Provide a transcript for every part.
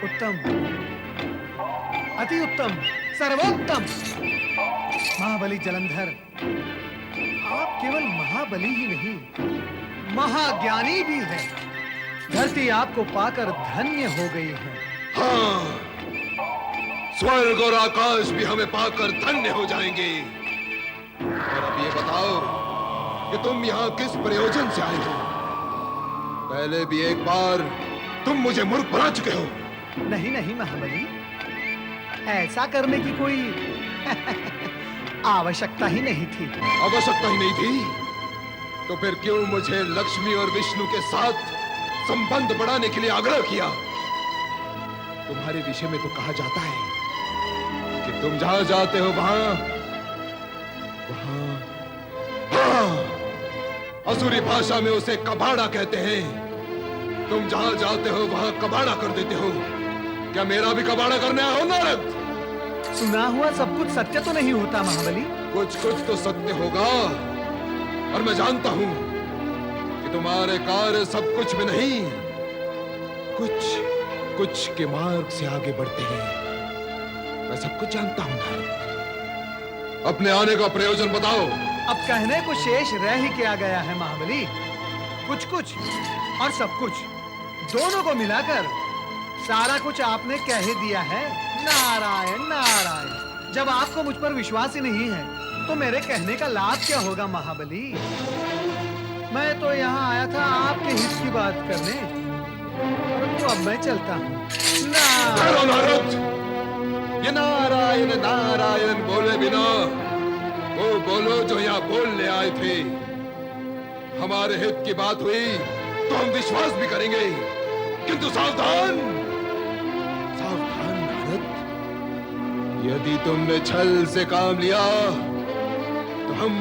उत्तम, अति उत्तम, सर्वोत्तम। महाबली जलंधर, आप केवल महाबली ही नहीं, महाज्ञानी भी हैं। धरती आपको पाकर धन्य हो गई है। हाँ, स्वर्ग और आकाश भी हमें पाकर धन्य हो जाएंगे। और अब ये बताओ कि तुम यहाँ किस प्रयोजन से आए हो? पहले भी एक बार तुम मुझे मूर्ख बना चुके हो। नहीं नहीं महाबली, ऐसा करने की कोई आवश्यकता ही नहीं थी। आवश्यकता ही नहीं थी तो फिर क्यों मुझे लक्ष्मी और विष्णु के साथ संबंध बढ़ाने के लिए आग्रह किया? तुम्हारे विषय में तो कहा जाता है कि तुम जहां जाते हो वहां असुरी भाषा में उसे कबाड़ा कहते हैं। तुम जहां जाते हो वहां कबाड़ा कर देते हो। क्या मेरा भी कबाड़ा करने आया हो नारद? सुना हुआ सब कुछ सत्य तो नहीं होता महाबली। कुछ कुछ तो सत्य होगा, और मैं जानता हूं कि तुम्हारे कार्य सब कुछ में नहीं, कुछ कुछ के मार्ग से आगे बढ़ते हैं। मैं सब कुछ जानता हूं नारद। अपने आने का प्रयोजन बताओ। अब कहने को शेष रह ही क्या गया है महाबली? कुछ कुछ और सब कुछ दोनों को मिलाकर सारा कुछ आपने कह ही दिया है। नारायण नारायण। जब आपको मुझ पर विश्वास ही नहीं है तो मेरे कहने का लाभ क्या होगा महाबली? मैं तो यहाँ आया था आपके हित की बात करने, परंतु अब मैं चलता हूँ। नारद, ये नारायण नारायण बोले बिना वो बोलो जो यहाँ बोलने आए थे। हमारे हित की बात हुई तो हम विश्वास भी करेंगे, किंतु सावधान सावधान नारद। यदि तुमने छल से काम लिया तो हम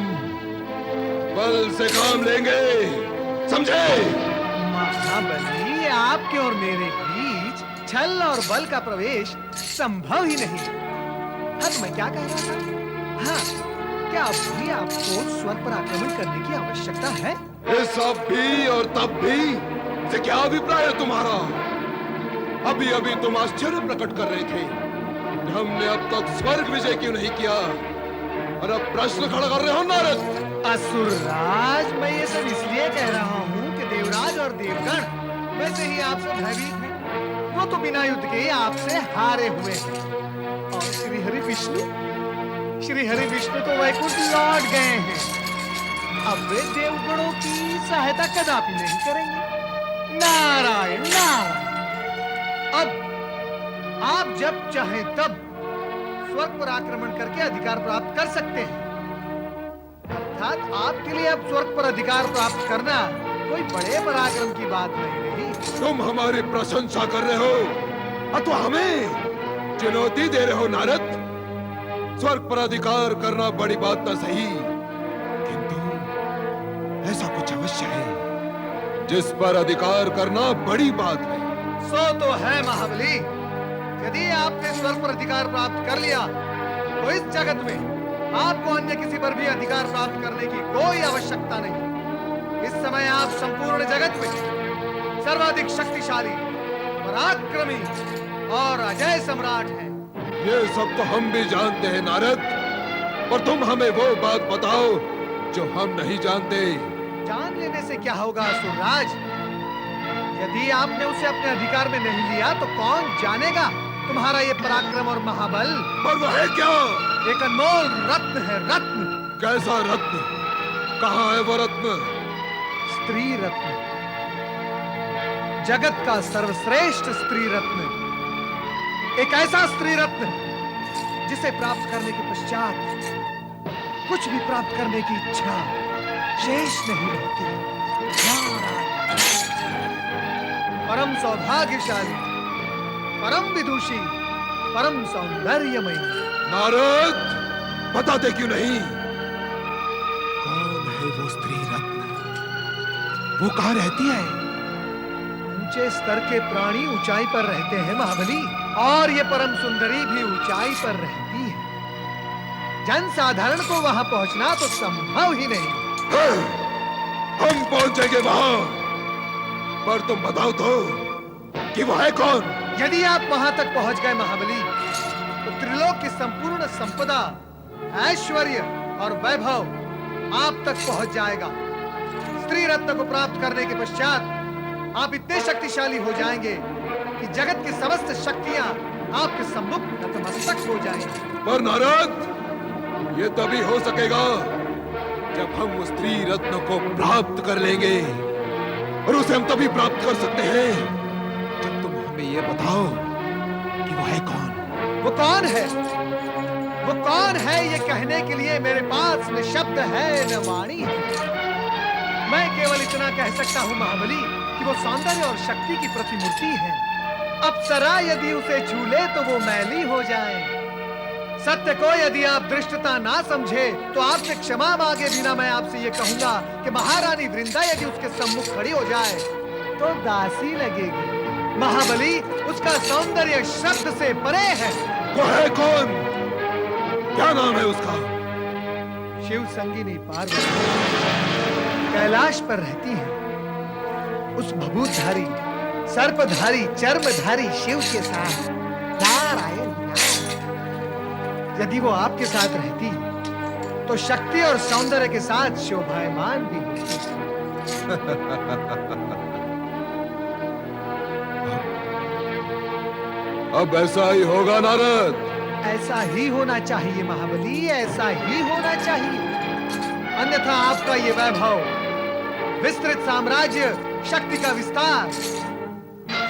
बल से काम लेंगे, समझे? महाबली, आपके और मेरे बीच छल और बल का प्रवेश संभव ही नहीं। हाँ, तो मैं क्या कह रहा था? हाँ, क्या अब भी आपको स्वर्ग पर आक्रमण करने की आवश्यकता है? इस अब भी और तब भी से क्या अभिप्राय है तुम्हारा? अभी अभी तुम आश्चर्य प्रकट कर रहे थे कि हमने अब तक स्वर्ग विजय क्यों नहीं किया, और अब प्रश्न खड़ा कर रहे हो नारद? असुरराज, मैं ये सब इसलिए कह रहा हूँ कि देवराज और देवगण वैसे ही आपसे भयभीत हैं। वो तो बिना युद्ध के आपसे हारे हुए हैं। और श्री हरि विष्णु तो वैकुंठ लौट गए हैं। अब वे देवगणों की सहायता कदापि नहीं करेंगे। नारायण नारायण। अब आप जब चाहे तब स्वर्ग पर आक्रमण करके अधिकार प्राप्त कर सकते हैं। अर्थात आपके लिए अब स्वर्ग पर अधिकार प्राप्त करना कोई बड़े पराक्रम की बात नहीं रही। तुम हमारी प्रशंसा कर रहे हो अथवा हमें चुनौती दे रहे हो नारद? स्वर्ग पर अधिकार करना बड़ी बात तो सही, किंतु ऐसा कुछ अवश्य है जिस पर अधिकार करना बड़ी बात है। सो तो है महाबली। यदि आपने स्वर्ग पर अधिकार प्राप्त कर लिया तो इस जगत में आपको अन्य किसी पर भी अधिकार प्राप्त करने की कोई आवश्यकता नहीं। इस समय आप संपूर्ण जगत में सर्वाधिक शक्तिशाली, पराक्रमी और अजय सम्राट हैं। ये सब तो हम भी जानते हैं नारद, पर तुम हमें वो बात बताओ जो हम नहीं जानते। जान लेने से क्या होगा असुरराज? यदि आपने उसे अपने अधिकार में नहीं लिया तो कौन जानेगा तुम्हारा ये पराक्रम और महाबल। पर वो है क्या? एक अनमोल रत्न है, रत्न। कैसा रत्न? कहाँ है वो रत्न? स्त्री रत्न, जगत का सर्वश्रेष्ठ स्त्री रत्न। एक ऐसा स्त्री रत्न जिसे प्राप्त करने के पश्चात कुछ भी प्राप्त करने की इच्छा शेष नहीं रहती। परम सौभाग्यशाली, परम विदुषी, परम सौंदर्यमयी। नारद, बताते क्यों नहीं? कौन है वो स्त्री रत्न? वो कहाँ रहती है? ऊंचे स्तर के प्राणी ऊंचाई पर रहते हैं महाबली, और ये परम सुंदरी भी ऊंचाई पर रहती है। जन साधारण को वहां पहुंचना तो संभव ही नहीं। हम पहुंचेंगे वहां, पर तुम बताओ तो कि वो है कौन? यदि आप वहां तक पहुंच गए महाबली, तो त्रिलोक की संपूर्ण संपदा, ऐश्वर्य और वैभव आप तक पहुंच जाएगा। स्त्री रत्न को प्राप्त करने के पश्चात आप इतने शक्तिशाली हो जाएंगे कि जगत की समस्त शक्तियां आपके सम्मुख नतमस्तक हो जाएंगी। पर नारद, ये तभी हो सकेगा जब हम उस स्त्री रत्न को प्राप्त कर लेंगे, और उसे हम तभी प्राप्त कर सकते हैं जब तुम हमें ये बताओ कि वो है कौन। वो कौन है? वो कौन है ये कहने के लिए मेरे पास न शब्द है न वाणी है। मैं केवल इतना कह सकता हूँ महाबली कि वो सौंदर्य और शक्ति की प्रतिमूर्ति है। अप्सरा यदि उसे छू ले तो वो मैली हो जाए। सत्य को यदि आप दृष्टता ना समझे तो आपसे क्षमा मांगे बिना मैं आपसे ये कहूंगा कि महारानी वृंदा यदि उसके सम्मुख खड़ी हो जाए तो दासी लगेगी। महाबली, उसका सौंदर्य शब्द से परे है। वो है कौन? क्या नाम है उसका? शिव संगिनी पार्वती कैलाश पर रहती है। उस भभूतधारी, सर्पधारी, चर्मधारी शिव के साथ नारायण यदि वो आपके साथ रहती तो शक्ति और सौंदर्य के साथ शोभायमान भी होती। अब ऐसा ही होगा नारद। ऐसा ही होना चाहिए महाबली, ऐसा ही होना चाहिए। अन्यथा आपका ये वैभव, विस्तृत साम्राज्य, शक्ति का विस्तार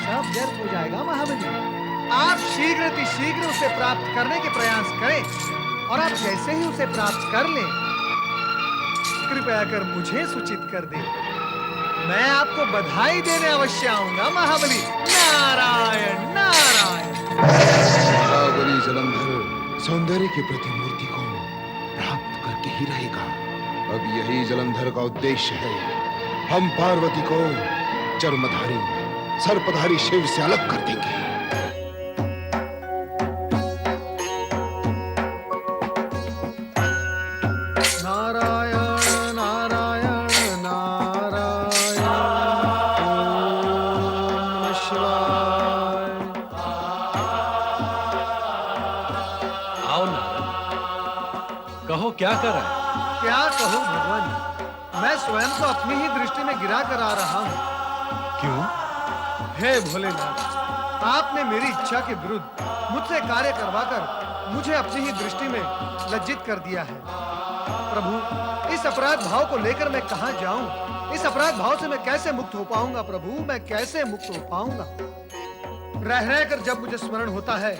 सब व्यर्थ हो जाएगा महाबली। आप शीघ्र उसे प्राप्त करने के प्रयास करें, और आप जैसे ही उसे प्राप्त कर लें, कृपया कर मुझे सूचित कर दें। मैं आपको बधाई देने अवश्य आऊंगा महाबली। नारायण नारायण। महाबली जलंधर सौंदर्य की प्रतिमूर्ति को प्राप्त करके ही रहेगा। अब यही जलंधर का उद्देश्य है। हम पार्वती को चर्मधारी, सर्पधारी शिव से अलग कर देंगे। क्या कर रहा है? क्या कहूँ भगवान, मैं स्वयं को अपनी ही दृष्टि में गिरा कर आ रहा हूँ। क्यों? हे भोलेनाथ, आपने मेरी इच्छा के विरुद्ध मुझसे कार्य करवाकर मुझे अपनी ही दृष्टि में लज्जित कर दिया है। प्रभु, इस अपराध भाव को लेकर मैं कहाँ जाऊं? इस अपराध भाव से मैं कैसे मुक्त हो पाऊंगा? प्रभु, मैं कैसे मुक्त हो पाऊंगा? रह कर जब मुझे स्मरण होता है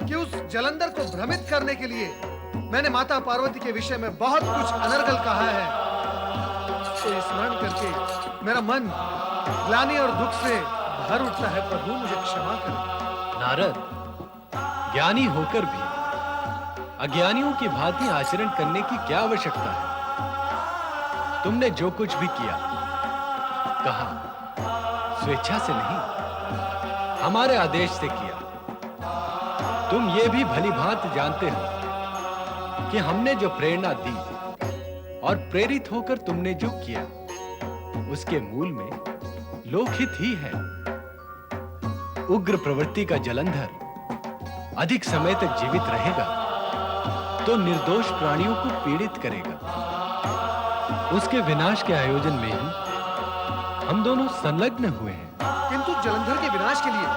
कि उस जलंधर को भ्रमित करने के लिए मैंने माता पार्वती के विषय में बहुत कुछ अनर्गल कहा है, तो स्मरण करके मेरा मन ग्लानि और दुख से भर उठता है। प्रभु, मुझे क्षमा करें। नारद, ज्ञानी होकर भी अज्ञानियों की भांति आचरण करने की क्या आवश्यकता है? तुमने जो कुछ भी किया, कहा, स्वेच्छा से नहीं, हमारे आदेश से किया। तुम ये भी भली भांति जानते हो कि हमने जो प्रेरणा दी और प्रेरित होकर तुमने जो किया, उसके मूल में लोकहित ही है। उग्र प्रवृत्ति का जलंधर अधिक समय तक जीवित रहेगा तो निर्दोष प्राणियों को पीड़ित करेगा। उसके विनाश के आयोजन में ही हम दोनों संलग्न हुए हैं। किंतु जलंधर के विनाश के लिए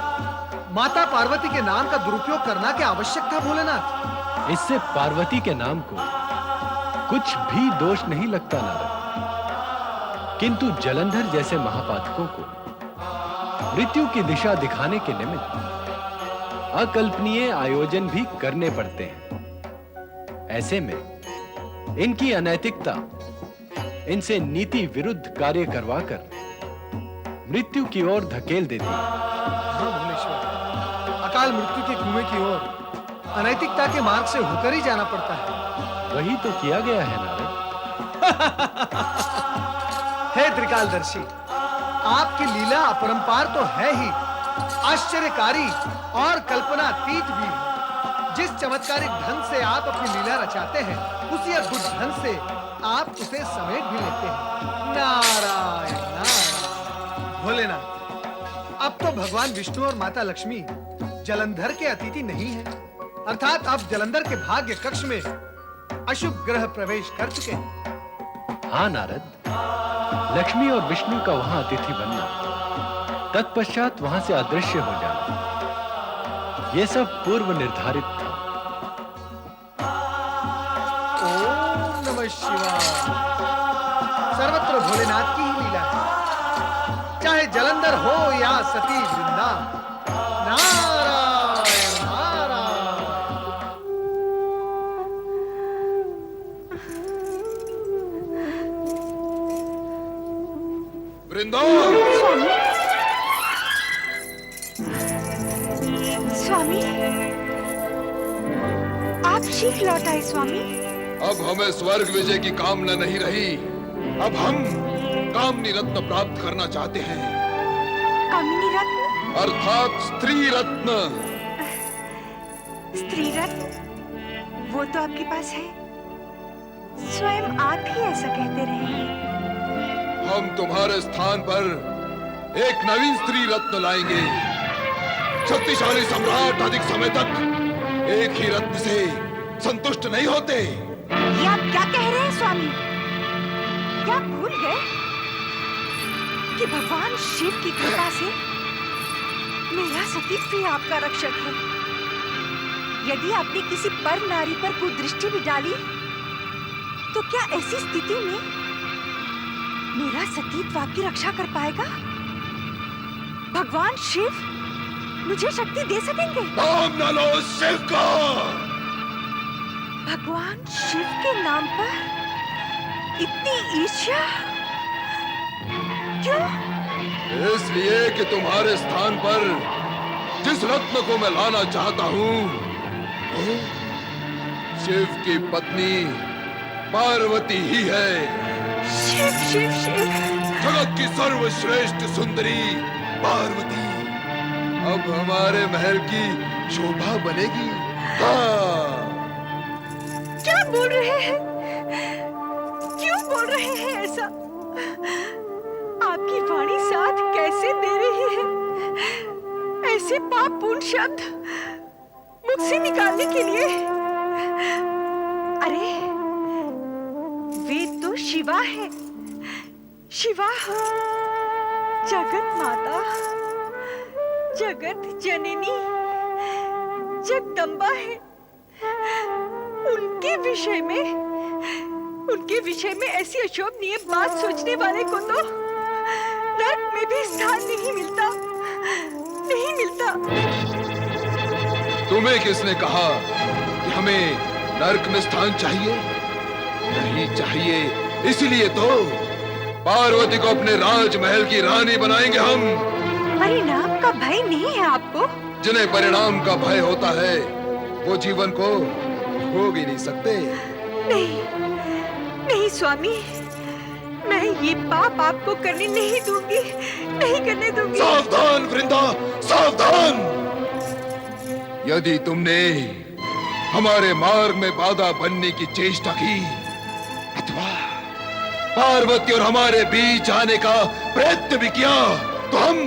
माता पार्वती के नाम का दुरुपयोग करना क्या आवश्यक था भोलेनाथ? इससे पार्वती के नाम को कुछ भी दोष नहीं लगता नारद, किंतु जलंधर जैसे महापातकों को मृत्यु की दिशा दिखाने के निमित्त अकल्पनीय आयोजन भी करने पड़ते हैं। ऐसे में इनकी अनैतिकता इनसे नीति विरुद्ध कार्य करवाकर मृत्यु की ओर धकेल देती है। हाँ भोलेश्वर, अकाल मृत्यु के कुएं की ओर अनैतिकता के मार्ग से होकर ही जाना पड़ता है। वही तो किया गया है नारद। हे त्रिकालदर्शी, आपकी लीला अपरंपार तो है ही, आश्चर्यकारी और कल्पनातीत भी है। जिस चमत्कारिक ढंग से आप अपनी लीला रचाते हैं, उसी अद्भुत ढंग से आप उसे समेट भी लेते हैं। नारायण नारायण। भोलेनाथ, अब तो भगवान विष्णु और माता लक्ष्मी जलंधर के अतिथि नहीं हैं, अर्थात अब जलंधर के भाग्य कक्ष में अशुभ ग्रह प्रवेश कर चुके हैं। हाँ नारद, लक्ष्मी और विष्णु का वहां अतिथि बनना, तत्पश्चात वहां से अदृश्य हो जाना, यह सब पूर्व निर्धारित था। ओम नमः शिवाय। सर्वत्र भोलेनाथ की ही लीला है, चाहे जलंधर हो या सती वृंदा। नारायण नारायण। वृंदा, स्वामी, आप शीघ्र लौट आए स्वामी। अब हमें स्वर्ग विजय की कामना नहीं रही, अब हम कामनी रत्न प्राप्त करना चाहते हैं। कामिनी रत्न? अर्थात स्त्री रत्न। स्त्री रत्न? वो तो आपके पास है, स्वयं आप ही ऐसा कहते रहे हैं। हम तुम्हारे स्थान पर एक नवीन स्त्री रत्न लाएंगे। शक्तिशाली सम्राट अधिक समय तक एक ही रत्न से संतुष्ट नहीं होते। ये आप क्या कह रहे हैं स्वामी? क्या आप भूल गए कि भगवान शिव की कृपा से मेरा सतीत्व ही आपका रक्षक है। यदि आपने किसी पर नारी पर कुदृष्टि भी डाली, तो क्या ऐसी स्थिति में मेरा सतीत्व आपकी रक्षा कर पाएगा? भगवान शिव मुझे शक्ति दे सकेंगे? नाम न लो शिव का। भगवान शिव के नाम पर इतनी ईर्ष्या क्यों? इसलिए कि तुम्हारे स्थान पर जिस रत्न को मैं लाना चाहता हूँ, वो शिव की पत्नी पार्वती ही है। शिव शिव शिव, जगत की सर्वश्रेष्ठ सुंदरी पार्वती अब हमारे महल की शोभा बनेगी। हाँ। क्या बोल रहे हैं? क्यों बोल रहे हैं ऐसा? आपकी वाणी साथ कैसे दे रही है ऐसे पापपूर्ण शब्द मुख से निकालने के लिए? अरे वे तो शिवा है, शिवा जगत माता, जगत जननी, जगदम्बा है। उनके विषय में ऐसी अशोभनीय बात सोचने वाले को तो नर्क में भी स्थान नहीं मिलता। तुम्हें किसने कहा कि हमें नर्क में स्थान चाहिए? नहीं चाहिए। इसलिए तो पार्वती को अपने राजमहल की रानी बनाएंगे हम। परिणाम का भय नहीं है आपको? जिन्हें परिणाम का भय होता है वो जीवन को भोग ही नहीं सकते। नहीं स्वामी, मैं ये पाप आपको करने नहीं दूंगी, नहीं करने दूंगी। सावधान वृंदा, सावधान। यदि तुमने हमारे मार्ग में बाधा बनने की चेष्टा की अथवा पार्वती और हमारे बीच आने का प्रयत्न भी किया, तो हम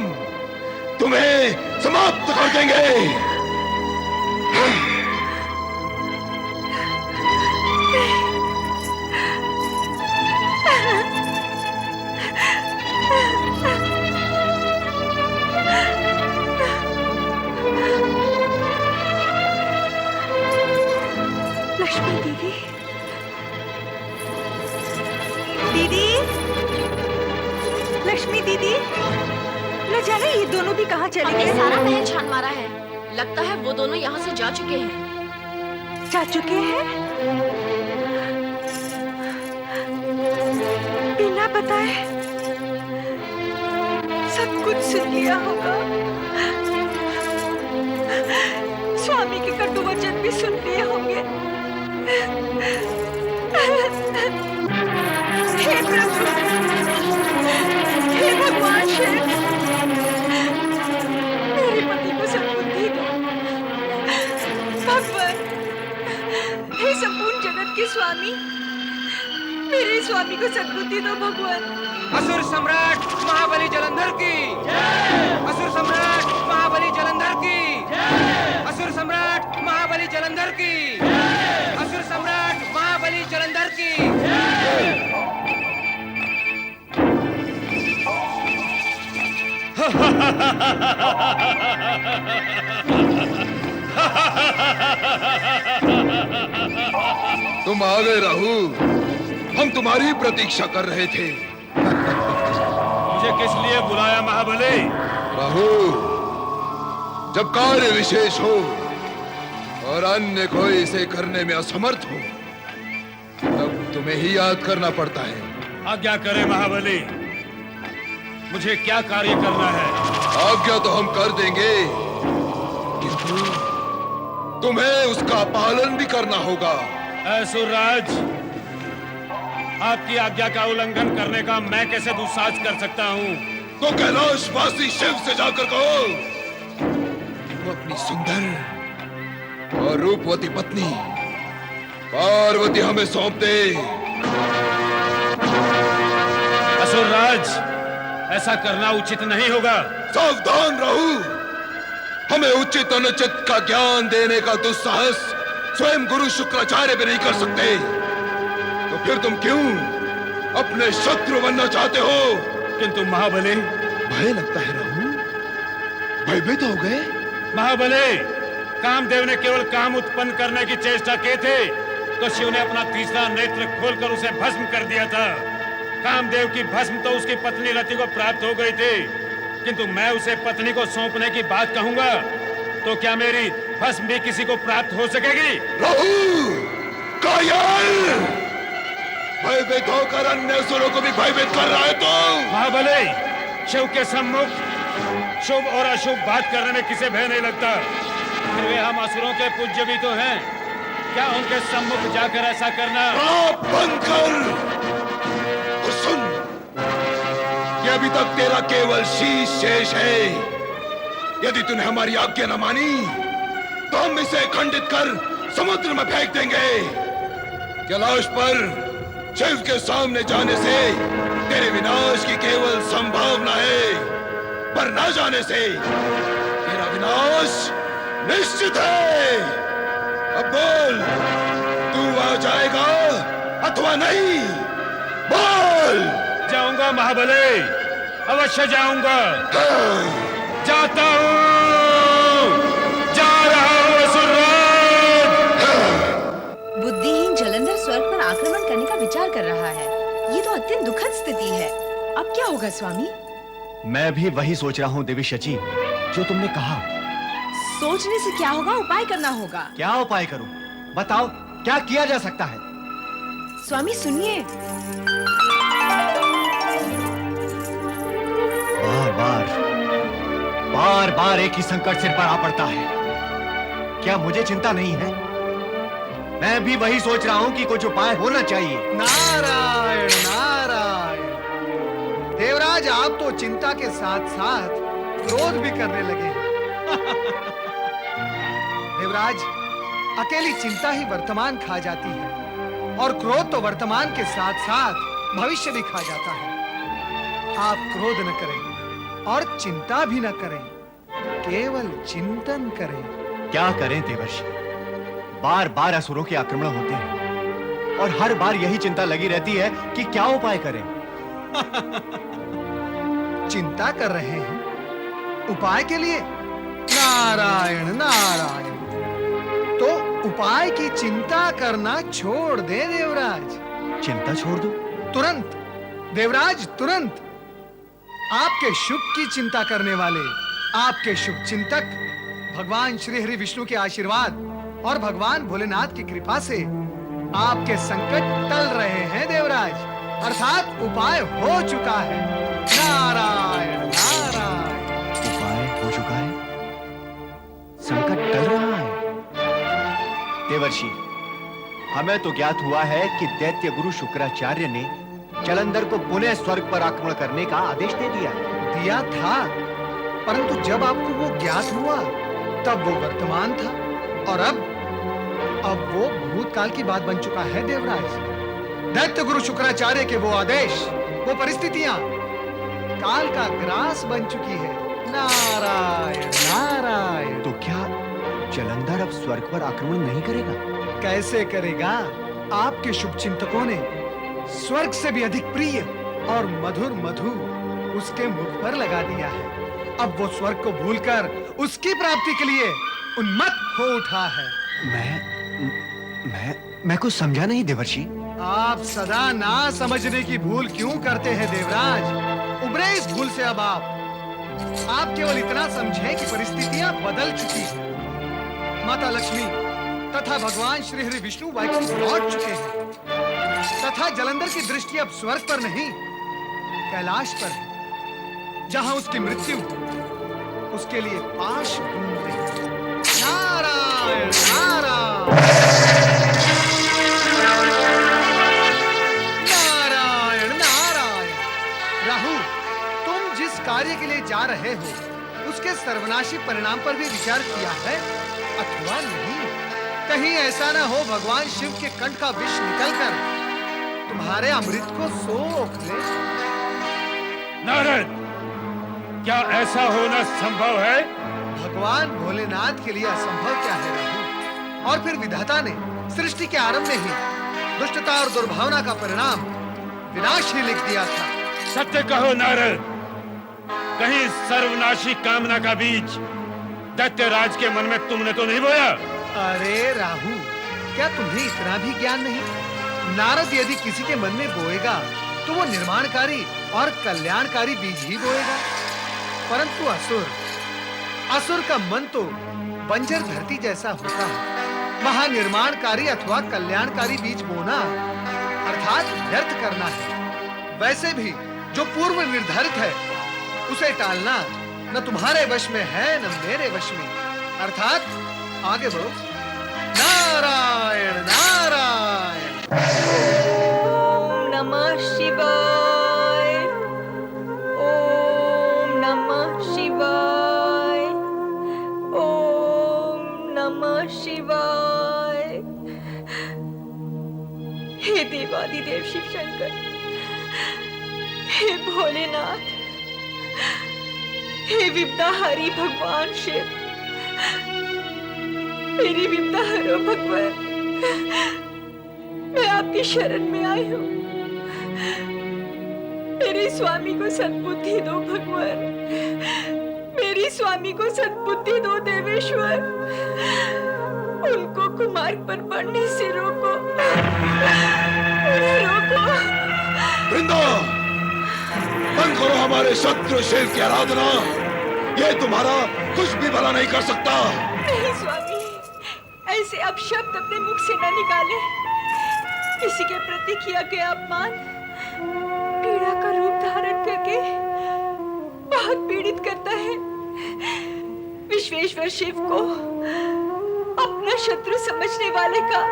तुम्हें समाप्त कर देंगे। लक्ष्मी दीदी, दीदी, लक्ष्मी दीदी, न जाने ये दोनों भी कहाँ चले हमने गए? सारा महल छान मारा है, लगता है वो दोनों यहाँ से जा चुके हैं। जा चुके हैं? बिना बताए सब कुछ सुन लिया होगा। स्वामी के कटु वचन भी सुन लिए होंगे। हे प्रभु, हे भगवान शिव, मेरे पति को सद्बुद्धि दो। भगवान, हे संपूर्ण जगत के स्वामी, मेरे स्वामी को सद्बुद्धि दो भगवान। असुर सम्राट महाबली जलंधर की जय। असुर सम्राट तुम आ गए राहु। हम तुम्हारी प्रतीक्षा कर रहे थे। मुझे किस लिए बुलाया महाबली? राहु, जब कार्य विशेष हो और अन्य कोई इसे करने में असमर्थ हो, तब तुम्हें ही याद करना पड़ता है। आज्ञा करे महाबली, मुझे क्या कार्य करना है? आज्ञा तो हम कर देंगे, किंतु तुम्हें उसका पालन भी करना होगा। असुरराज, आपकी आज्ञा का उल्लंघन करने का मैं कैसे दुस्साहस कर सकता हूँ? तो कैलाशवासी शिव से जाकर कहो कि वो अपनी सुंदर और रूपवती पत्नी पार्वती हमें सौंप दे। असुरराज, ऐसा करना उचित नहीं होगा। सावधान रहो। हमें उचित अनुचित का ज्ञान देने का दुस्साहस स्वयं गुरु शुक्राचार्य भी नहीं कर सकते। तो फिर तुम क्यों अपने शत्रु बनना चाहते हो? किंतु महाबली, भय लगता है राहु, भयभीत हो गए। महाबली, कामदेव ने केवल काम उत्पन्न करने की चेष्टा की थी तो शिव ने अपना तीसरा नेत्र खोलकर उसे भस्म कर दिया था। कामदेव की भस्म तो उसकी पत्नी रति को प्राप्त हो गई थी, किंतु मैं उसे पत्नी को सौंपने की बात कहूंगा तो क्या मेरी भस्म भी किसी को प्राप्त हो सकेगी? राहु, कायल, भयभीत होकर अन्य असुरों को भी भयभीत कर रहा है तो? महाबली, शिव के सम्मुख शुभ और अशुभ बात करने में किसे भय नहीं लगता। फिर वे हम असुरों के पूज्य भी तो हैं, क्या उनके सम्मुख जाकर ऐसा करना? आप बंद कर और सुन, कि अभी तक तेरा केवल शीश शेष है। यदि तूने हमारी आज्ञा न मानी तो हम इसे खंडित कर समुद्र में फेंक देंगे। कैलाश पर शिव के सामने जाने से तेरे विनाश की केवल संभावना है, पर न जाने से तेरा विनाश निश्चित है। अब बोल, तू आ जाएगा अथवा नहीं? बोल। जाऊंगा महाबली, अवश्य जाऊंगा। जाता हूँ, जा रहा हूँ असुरराज। बुद्धिहीन जलंधर स्वर्ग पर आक्रमण करने का विचार कर रहा है। ये तो अत्यंत दुखद स्थिति है। अब क्या होगा स्वामी? मैं भी वही सोच रहा हूँ देवी शची, जो तुमने कहा। सोचने से क्या होगा, उपाय करना होगा। क्या उपाय करूं? बताओ, क्या किया जा सकता है? स्वामी सुनिए। बार बार एक ही संकट सिर पर आ पड़ता है। क्या मुझे चिंता नहीं है? मैं भी वही सोच रहा हूँ कि कुछ उपाय होना चाहिए। नारायण नारायण। देवराज, आप तो चिंता के साथ साथ क्रोध भी करने लगे हैं। देवराज, अकेली चिंता ही वर्तमान खा जाती है और क्रोध तो वर्तमान के साथ साथ भविष्य भी खा जाता है। आप क्रोध न करें और चिंता भी न करें, केवल चिंतन करें। क्या करें देवर्षि? बार बार असुरों के आक्रमण होते हैं और हर बार यही चिंता लगी रहती है कि क्या उपाय करें। चिंता कर रहे हैं उपाय के लिए? नारायण नारायण। तो उपाय की चिंता करना छोड़ दे देवराज। चिंता छोड़ दो? तुरंत देवराज, तुरंत। आपके शुभ की चिंता करने वाले, आपके शुभ चिंतक भगवान श्री हरि विष्णु के आशीर्वाद और भगवान भोलेनाथ की कृपा से आपके संकट टल रहे हैं देवराज, अर्थात उपाय हो चुका है। नारायण नारायण। उपाय हो चुका है, संकट टल रहा है। देवर्षि, हमें तो ज्ञात हुआ है कि दैत्य गुरु शुक्राचार्य ने जलंधर को पुनः स्वर्ग पर आक्रमण करने का आदेश दे दिया था, परंतु जब आपको वो ज्ञात हुआ तब वो वर्तमान था और अब वो भूतकाल की बात बन चुका है देवराज। दैत्य गुरु शुक्राचार्य के वो आदेश, वो परिस्थितियां काल का ग्रास बन चुकी है। नारायण नारायण। तो क्या जलंधर अब स्वर्ग पर आक्रमण नहीं करेगा? कैसे करेगा? आपके शुभ चिंतकों ने स्वर्ग से भी अधिक प्रिय और मधुर मधु उसके मुख पर लगा दिया है। अब वो स्वर्ग को भूलकर उसकी प्राप्ति के लिए उन्मत्त हो उठा है। मैं कुछ समझा नहीं देवर्षि। आप सदा ना समझने की भूल क्यों करते हैं देवराज? उबरे इस भूल से अब आप केवल इतना समझें कि परिस्थितियां बदल चुकी हैं। माता लक्ष्मी तथा भगवान श्री हरि विष्णु वैकुंठ लौट चुके हैं तथा जलंधर की दृष्टि अब स्वर्ग पर नहीं कैलाश पर है, जहां उसकी मृत्यु उसके लिए पाश ढूंढ रही है। नारायण नारायण नारायण नारायण। राहु, तुम जिस कार्य के लिए जा रहे हो उसके सर्वनाशी परिणाम पर भी विचार किया है अथवा नहीं? कहीं ऐसा न हो भगवान शिव के कंठ का विष निकलकर तुम्हारे अमृत को सोख ले। नारद, क्या ऐसा होना संभव है? भगवान भोलेनाथ के लिए असंभव क्या है राहु? और फिर विधाता ने सृष्टि के आरंभ में ही दुष्टता और दुर्भावना का परिणाम विनाश ही लिख दिया था। सत्य कहो नारद, कहीं सर्वनाशी कामना का बीज दैत्यराज के मन में तुमने तो नहीं बोया? अरे राहु, क्या तुम्हें इतना भी ज्ञान नहीं? नारद यदि किसी के मन में बोएगा तो वो निर्माणकारी और कल्याणकारी बीज ही बोएगा। परंतु असुर का मन तो बंजर धरती जैसा होता है। महानिर्माणकारी अथवा कल्याणकारी बीज बोना अर्थात व्यर्थ करना है। वैसे भी जो पूर्व निर्धारित है उसे टालना न तुम्हारे वश में है न मेरे वश में। अर्थात आगे बढ़ो। नारायण नारायण। ओम नमः शिवाय। ओम नमः शिवाय। ओम नमः शिवाय। हे देवादिदेव शिव शंकर, हे भोलेनाथ, हे विद्याहारी भगवान शिव, मेरी विपदा हरो भगवान। मैं आपकी शरण में आई हूँ। मेरे स्वामी को सद्बुद्धि दो भगवान। मेरी स्वामी को सद्बुद्धि दो देवेश्वर। उनको कुमार्ग पर बढ़ने से रोको, उन्हें रोको। वृंदा, बंद करो हमारे शत्रु शिव की आराधना। ये तुम्हारा कुछ भी भला नहीं कर सकता। नहीं स्वामी, ऐसे अपशब्द अपने मुख से न निकाले। किसी के प्रति किया गया अपमान पीड़ा का रूप धारण करके बहुत पीड़ित करता है। विश्वेश्वर शिव को अपना शत्रु समझने वाले का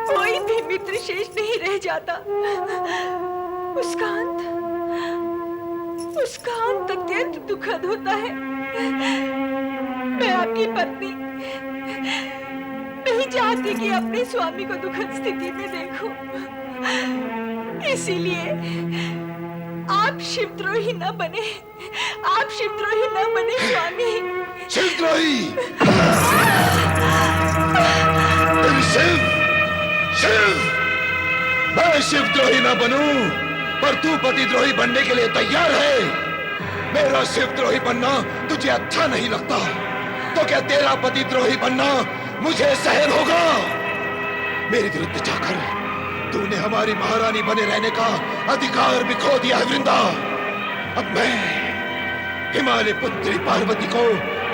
कोई भी मित्र शेष नहीं रह जाता। उसका अंत अत्यंत दुखद होता है। मैं आपकी पत्नी नहीं चाहती कि अपने स्वामी को दुखद स्थिति में देखूं। इसीलिए आप शिवद्रोही न बने। आप शिवद्रोही न बने स्वामी। शिवद्रोही? शिव शिव मैं शिवद्रोही न बनूं, पर तू पतिद्रोही बनने के लिए तैयार है। मेरा शिवद्रोही बनना तुझे अच्छा नहीं लगता, तो क्या तेरा पतिद्रोही बनना मुझे सहन होगा? मेरे विरुद्ध जाकर तूने हमारी महारानी बने रहने का अधिकार भी खो दिया है वृंदा। अब मैं हिमालय पुत्री पार्वती को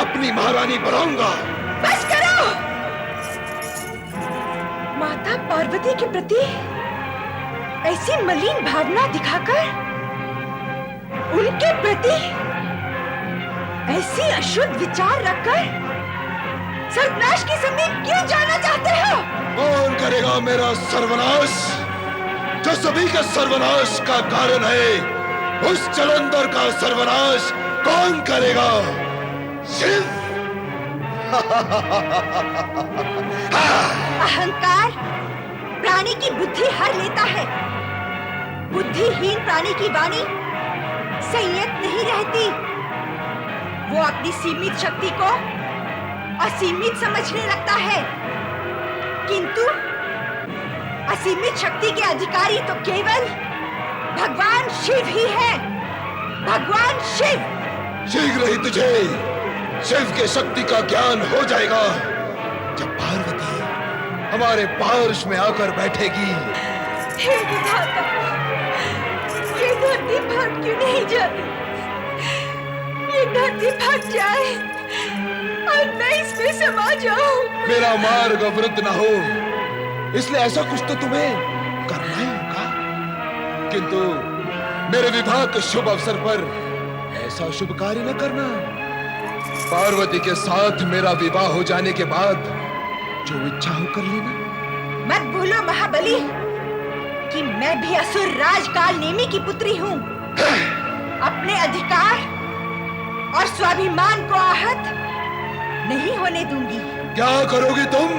अपनी महारानी बनाऊंगा। बस करो। माता पार्वती के प्रति ऐसी मलिन भावना दिखाकर उनके प्रति ऐसी अशुद्ध विचार रखकर सर्वनाश के समीप क्यों जाना चाहते हो? कौन करेगा मेरा सर्वनाश? जो सभी का सर्वनाश का कारण है, उस जलंधर का सर्वनाश कौन करेगा? शिव। अहंकार प्राणी की बुद्धि हर लेता है। बुद्धिहीन प्राणी की वाणी संयत नहीं रहती। वो अपनी सीमित शक्ति को असीमित समझने लगता है, किंतु असीमित शक्ति के अधिकारी तो केवल भगवान शिव ही है। भगवान शिव शीघ्र ही तुझे शिव के शक्ति का ज्ञान हो जाएगा जब पार्वती हमारे पार्श में आकर बैठेगी। हे विधाता, ये धरती भाग क्यों नहीं जाती? ये धरती भाग जाए और मैं इसमें समा जाऊं। मेरा मार्ग अवरुद्ध न हो, इसलिए ऐसा कुछ तो तुम्हें करना ही होगा। किंतु मेरे विवाह के शुभ अवसर पर ऐसा शुभ कार्य न करना। पार्वती के साथ मेरा विवाह हो जाने के बाद जो इच्छा हो कर लेना। मत भूलो महाबली कि मैं भी असुर राज काल नेमी की पुत्री हूँ। अपने अधिकार और स्वाभिमान को आहत नहीं होने दूंगी। क्या करोगी तुम?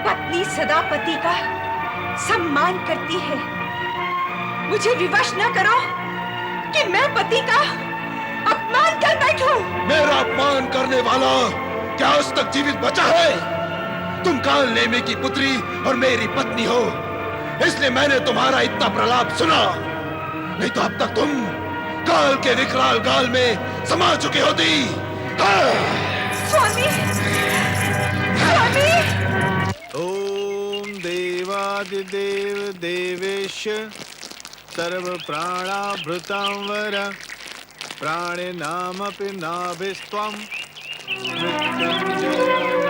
पत्नी सदा पति का सम्मान करती है। मुझे विवश न करो कि मैं पति का अपमान कर बैठूं। मेरा अपमान करने वाला क्या आज तक जीवित बचा है? तुम काल नेमी की पुत्री और मेरी पत्नी हो, इसलिए मैंने तुम्हारा इतना प्रलाप सुना। नहीं तो अब तक तुम काल के विकराल गाल में समा चुके होती। स्वामी, स्वामी। ओम देवादिदेव देवेश सर्व प्राणाभृतां वर प्राणिनामपि नाभिस्त्वं मृत्युंजय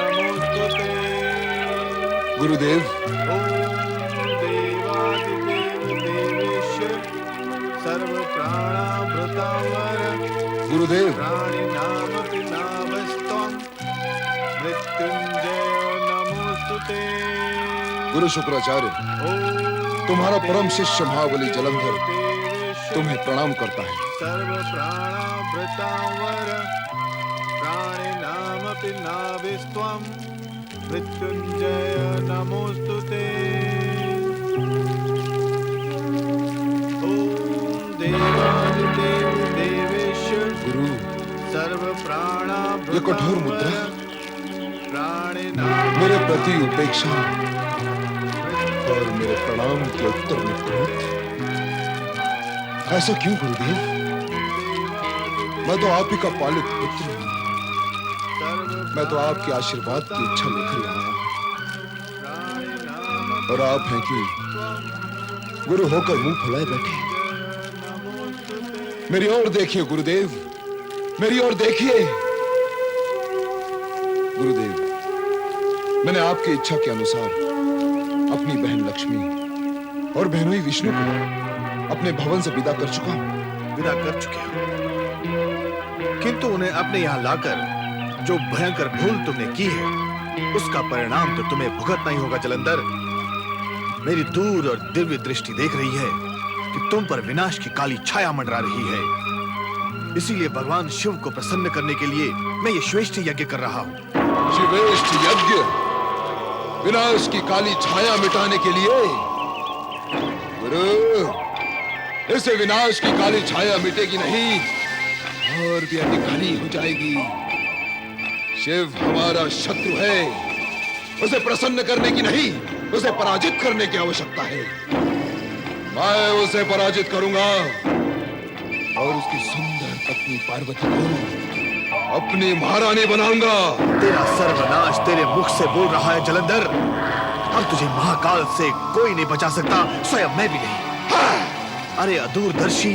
नमोस्तुते। गुरुदेव, ओम देवादिदेव देवेश सर्व प्राणाभृतां वर गुरुदेव, प्राणिनामपि नाभिस्त्वं मृत्युंजय नमोस्तुते। गुरु शुक्राचार्य, तुम्हारा परम शिष्य महाबली जलंधर तुम्हें प्रणाम करता है। सर्व प्राणाभृतांवर प्राणिनामपि नाभिस्त्वं मृत्युंजय नमोस्तुते। ओम देवादिदेव देवेश गुरु, सर्व प्राणाभृतांवर ये कठोर मुद्रा प्राणिनाम मेरे प्रति उपेक्षा और मेरे प्रणाम के उत्तर में क्रोध। ऐसा क्यों गुरुदेव? मैं तो आप ही का पालित पुत्र हूं। मैं तो आपके आशीर्वाद की इच्छा लेकर आया हूं। और आप हैं कि गुरु होकर मुंह फुलाए बैठे। मेरी ओर देखिए गुरुदेव, मेरी ओर देखिए। गुरुदेव, मैंने आपकी इच्छा के अनुसार अपनी बहन लक्ष्मी और बहनोई विष्णु को अपने भवन से विदा कर चुका हूं। विदा कर चुके हो, किंतु उन्हें अपने यहाँ लाकर जो भयंकर भूल तुमने की है उसका परिणाम तो तुम्हें भुगतना ही होगा जलंधर। मेरी दूर और दिव्य दृष्टि देख रही है कि तुम पर विनाश की काली छाया मंडरा रही है। इसीलिए भगवान शिव को प्रसन्न करने के लिए मैं ये श्रेष्ठ यज्ञ कर रहा हूँ। शिवेष्ठ यज्ञ? विनाश की काली छाया मिटाने के लिए? गुरु, इससे विनाश की काली छाया मिटेगी नहीं और भी अधिक घनी हो जाएगी। शिव हमारा शत्रु है, उसे प्रसन्न करने की नहीं, उसे पराजित करने की आवश्यकता है। मैं उसे पराजित करूंगा और उसकी सुंदर पत्नी पार्वती को अपनी महारानी बनाऊंगा। तेरा सर्वनाश तेरे मुख से बोल रहा है जलंधर। अब तुझे महाकाल से कोई नहीं बचा सकता, स्वयं मैं भी नहीं। अरे अदूरदर्शी,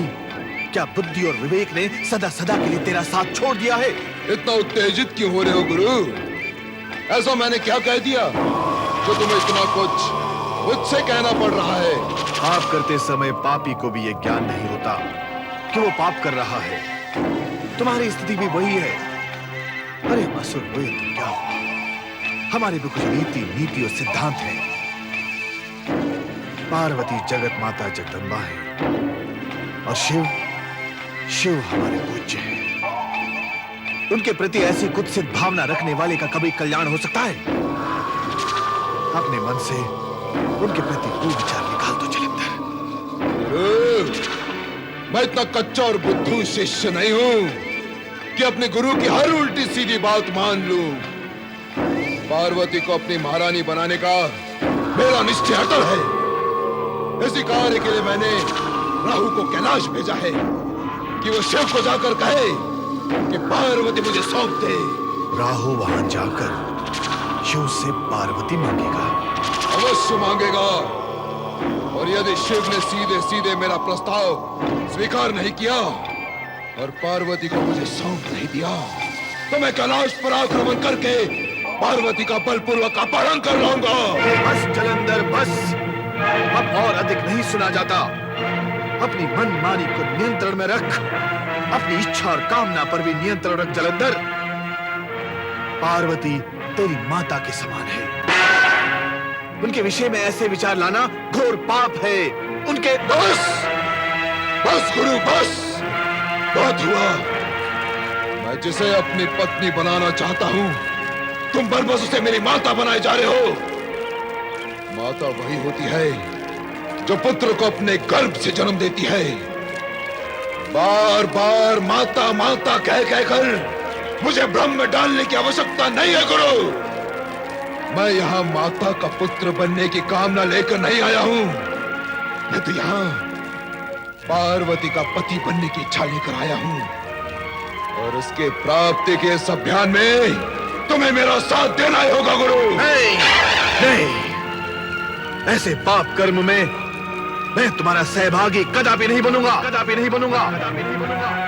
क्या बुद्धि और विवेक ने सदा सदा के लिए तेरा साथ छोड़ दिया है? इतना उत्तेजित क्यों हो रहे हो गुरु? ऐसा मैंने क्या कह दिया जो तुम्हें इतना कुछ मुझसे कहना पड़ रहा है? पाप करते समय पापी को भी यह ज्ञान नहीं होता कि वो पाप कर रहा है। तुम्हारी स्थिति भी वही है। अरे असुर हुए तो क्या हुआ? हमारे भी कुछ नीति और सिद्धांत है। पार्वती जगत माता जगदम्बा है और शिव हमारे पूज्य है। उनके प्रति ऐसी कुत्सित भावना रखने वाले का कभी कल्याण हो सकता है? अपने मन से उनके प्रति कुविचार निकाल दो जलंधर। मैं इतना कच्चा और बुद्धू शिष्य नहीं हूं कि अपने गुरु की हर उल्टी सीधी बात मान लूं। पार्वती को अपनी महारानी बनाने का मेरा निश्चय अटल है। इसी कार्य के लिए मैंने राहु को कैलाश भेजा है कि वो शिव को जाकर कहे कि पार्वती मुझे सौंप दे। राहु वहां जाकर शिव से पार्वती मांगेगा। अवश्य मांगेगा। और यदि शिव ने सीधे सीधे मेरा प्रस्ताव स्वीकार नहीं किया और पार्वती को मुझे सौंप नहीं दिया, तो मैं कैलाश पर आक्रमण करके पार्वती का बलपूर्वक अपहरण कर लाऊंगा। बस जलंधर बस, अब और अधिक नहीं सुना जाता। अपनी मनमानी को नियंत्रण में रख, अपनी इच्छा और कामना पर भी नियंत्रण रख जलंधर। पार्वती तेरी माता के समान है। उनके विषय में ऐसे विचार लाना घोर पाप है। उनके बस बस गुरु बस, बहुत हुआ। मैं जिसे अपनी पत्नी बनाना चाहता हूं, तुम बरबस उसे मेरी माता बनाए जा रहे हो। माता वही होती है जो पुत्र को अपने गर्भ से जन्म देती है। बार बार माता माता कह कहकर मुझे भ्रम में डालने की आवश्यकता नहीं है गुरु। मैं यहां माता का पुत्र बनने की कामना लेकर नहीं आया हूं। मैं तो यहां पार्वती का पति बनने की इच्छा लेकर आया हूं। और उसके प्राप्ति के इस अभियान में तुम्हें मेरा साथ देना ही होगा गुरु। नहीं, नहीं, ऐसे पाप कर्म में मैं तुम्हारा सहभागी कदापि नहीं बनूंगा, कदापि नहीं बनूंगा, कदापि नहीं बनूंगा।